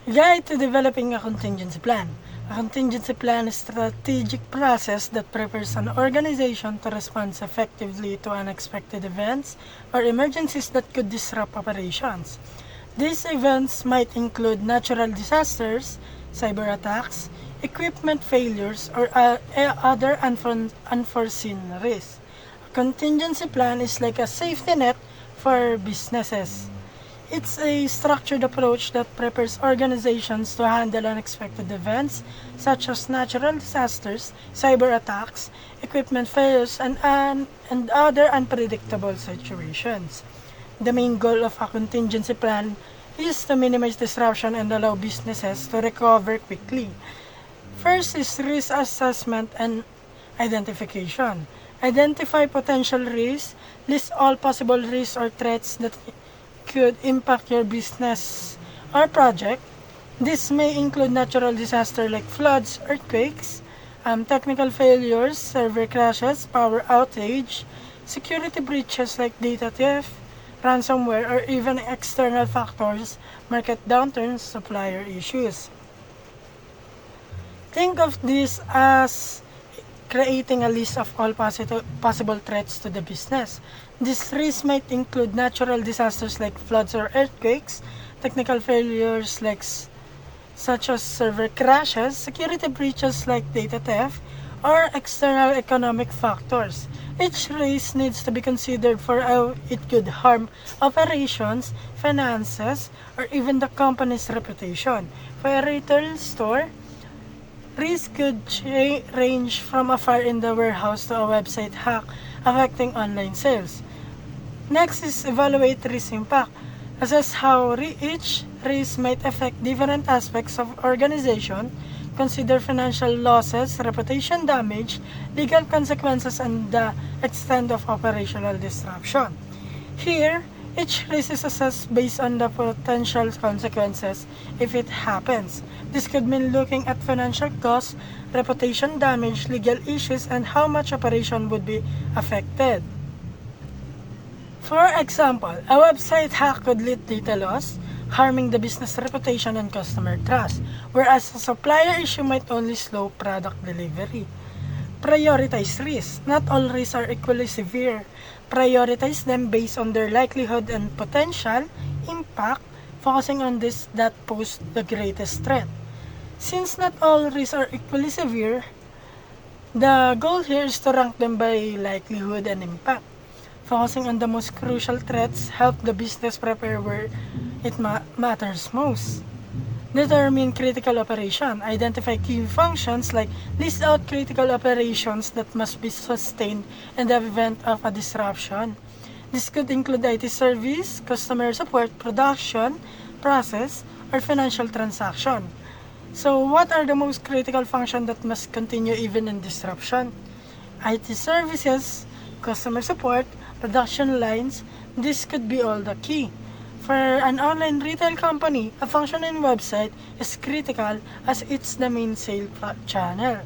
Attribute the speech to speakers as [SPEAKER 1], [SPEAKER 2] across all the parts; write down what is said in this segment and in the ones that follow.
[SPEAKER 1] Guide to developing a contingency plan. A contingency plan is a strategic process that prepares an organization to respond effectively to unexpected events or emergencies that could disrupt operations. These events might include natural disasters, cyber attacks, equipment failures, or other unforeseen risks. A contingency plan is like a safety net for businesses. It's a structured approach that prepares organizations to handle unexpected events such as natural disasters, cyber attacks, equipment failures, and other unpredictable situations. The main goal of a contingency plan is to minimize disruption and allow businesses to recover quickly. First is risk assessment and identification. Identify potential risks, list all possible risks or threats that could impact your business or project. This may include natural disasters like floods, earthquakes, technical failures, server crashes, power outage, security breaches like data theft, ransomware, or even external factors, market downturns, supplier issues. Think of this as creating a list of all possible threats to the business. These risks might include natural disasters like floods or earthquakes, technical failures such as server crashes, security breaches like data theft, or external economic factors. Each risk needs to be considered for how it could harm operations, finances, or even the company's reputation. For a retail store, risk could range from a fire in the warehouse to a website hack affecting online sales. Next is evaluate risk impact. Assess how each risk might affect different aspects of organization. Consider financial losses, reputation damage, legal consequences, and the extent of operational disruption. Here, each risk is assessed based on the potential consequences if it happens. This could mean looking at financial costs, reputation damage, legal issues, and how much operation would be affected. For example, a website hack could lead to data loss, harming the business reputation and customer trust, whereas a supplier issue might only slow product delivery. Prioritize risks. Not all risks are equally severe. Prioritize them based on their likelihood and potential impact, focusing on this that pose the greatest threat. Since not all risks are equally severe, the goal here is to rank them by likelihood and impact. Focusing on the most crucial threats help the business prepare where it matters most. Determine critical operation. Identify key functions like list out critical operations that must be sustained in the event of a disruption. This could include IT service, customer support, production, process, or financial transaction. So what are the most critical functions that must continue even in disruption? IT services, customer support, production lines, this could be all the key. For an online retail company, a functioning website is critical as it's the main sales channel.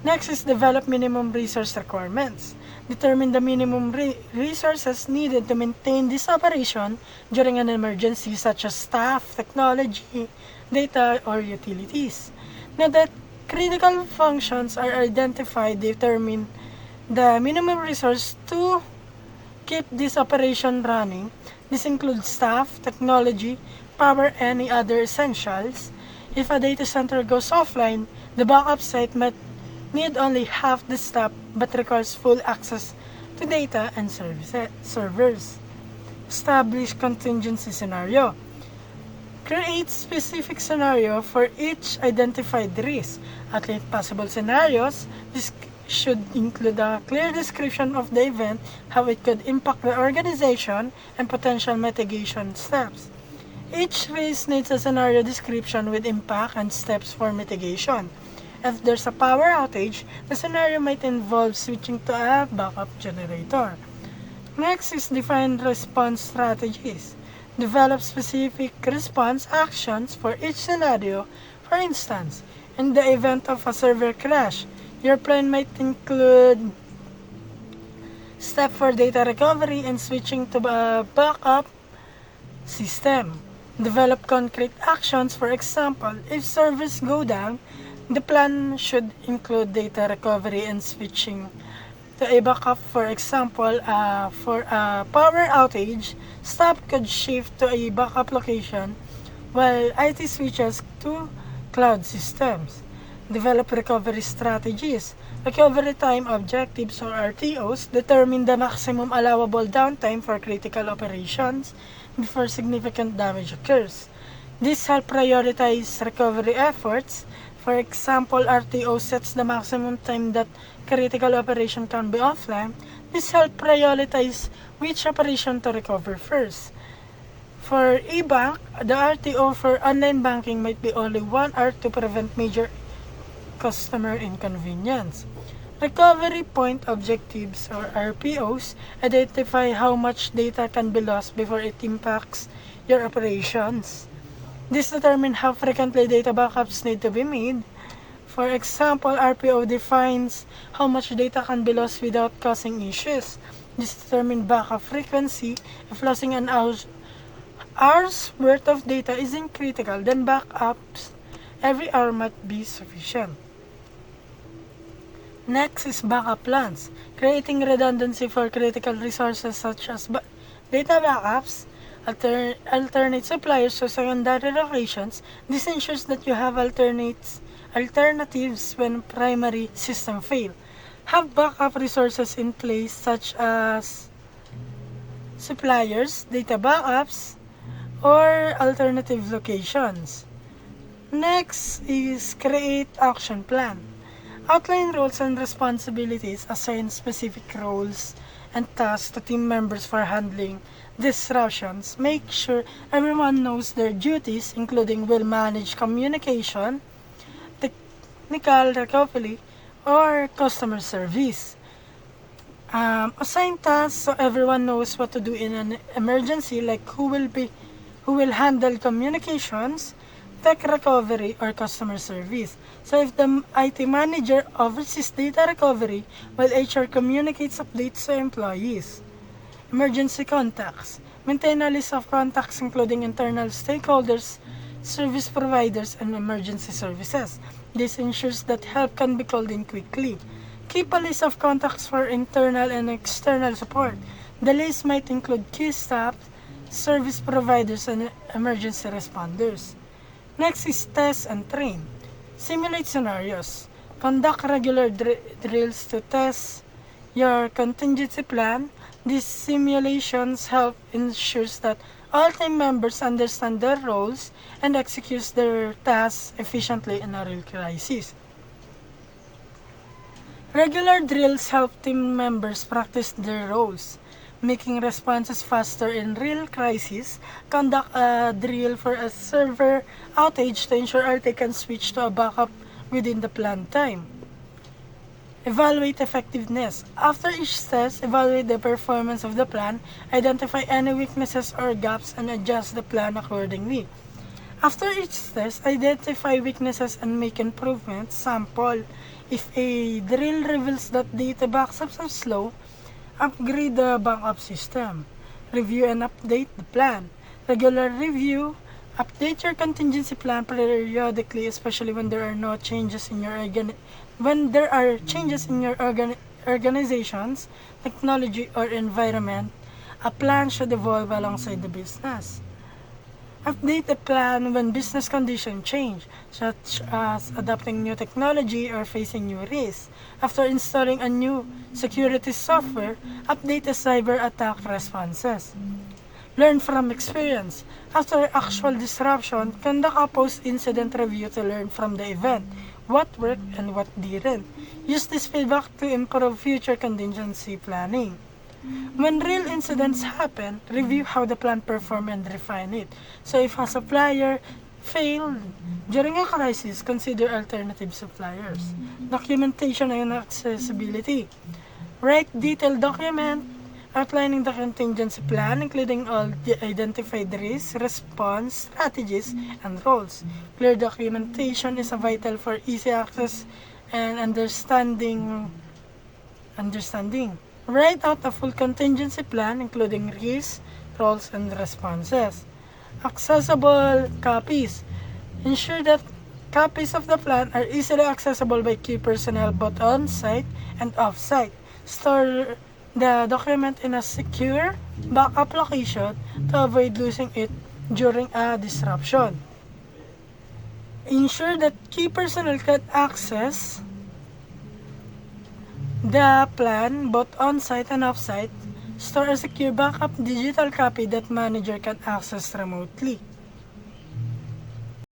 [SPEAKER 1] Next is develop minimum resource requirements. Determine the minimum resources needed to maintain this operation during an emergency such as staff, technology, data, or utilities. Now that critical functions are identified, determine the minimum resource to keep this operation running. This includes staff, technology, power, and any other essentials. If a data center goes offline, the backup site might need only half the staff but requires full access to data and servers. Establish contingency scenario. Create specific scenario for each identified risk. At least possible scenarios, this should include a clear description of the event, how it could impact the organization, and potential mitigation steps. Each risk needs a scenario description with impact and steps for mitigation. If there's a power outage, the scenario might involve switching to a backup generator. Next is define response strategies. Develop specific response actions for each scenario. For instance, in the event of a server crash, your plan might include step for data recovery and switching to a backup system. Develop concrete actions. For example, if service go down, the plan should include data recovery and switching to a backup. For example, for a power outage, staff could shift to a backup location while IT switches to cloud systems. Develop recovery strategies. Recovery time objectives or RTOs determine the maximum allowable downtime for critical operations before significant damage occurs. This helps prioritize recovery efforts. For example, RTO sets the maximum time that critical operation can be offline. This helps prioritize which operation to recover first. For e-bank, the RTO for online banking might be only 1 hour to prevent major customer inconvenience. Recovery point objectives or RPOs identify how much data can be lost before it impacts your operations. This determines how frequently data backups need to be made. For example, RPO defines how much data can be lost without causing issues. This determines backup frequency. If losing an hour's worth of data isn't critical, then backups every hour might be sufficient. Next is backup plans, creating redundancy for critical resources such as data backups, alternate suppliers to secondary locations. This ensures that you have alternatives when primary system fail. Have backup resources in place such as suppliers, data backups, or alternative locations. Next is create action plan. Outline roles and responsibilities, assign specific roles and tasks to team members for handling disruptions. Make sure everyone knows their duties, including well-managed communication, technical recovery, or customer service. Assign tasks so everyone knows what to do in an emergency, like who will handle communications, tech recovery, or customer service. So if the IT manager oversees data recovery while HR communicates updates to employees. Emergency contacts. Maintain a list of contacts including internal stakeholders, service providers, and emergency services. This ensures that help can be called in quickly. Keep a list of contacts for internal and external support. The list might include key staff, service providers, and emergency responders. Next is test and train. Simulate scenarios. Conduct regular drills to test your contingency plan. These simulations help ensure that all team members understand their roles and execute their tasks efficiently in a real crisis. Regular drills help team members practice their roles, making responses faster in real crises. Conduct a drill for a server outage to ensure RT can switch to a backup within the planned time. Evaluate effectiveness. After each test, evaluate the performance of the plan, identify any weaknesses or gaps, and adjust the plan accordingly. After each test, identify weaknesses and make improvements. Sample. If a drill reveals that data backups are slow, upgrade the backup system. Review and update the plan. Regular review. Update your contingency plan periodically, especially when there are changes in your organizations, technology, or environment. A plan should evolve alongside the business. Update the plan when business conditions change, such as adopting new technology or facing new risks. After installing a new security software, update the cyber attack responses. Learn from experience. After actual disruption, conduct a post-incident review to learn from the event, what worked and what didn't. Use this feedback to improve future contingency planning. When real incidents happen, review how the plan performed and refine it. So if a supplier failed during a crisis, consider alternative suppliers. Documentation and accessibility. Write detailed document outlining the contingency plan, including all the identified risks, response strategies, and roles. Clear documentation is vital for easy access and understanding. Write out a full contingency plan, including risks, roles, and responses. Accessible copies. Ensure that copies of the plan are easily accessible by key personnel both on-site and off-site. Store the document in a secure backup location to avoid losing it during a disruption. Ensure that key personnel can access the plan both on-site and off-site. Store a secure backup digital copy that manager can access remotely.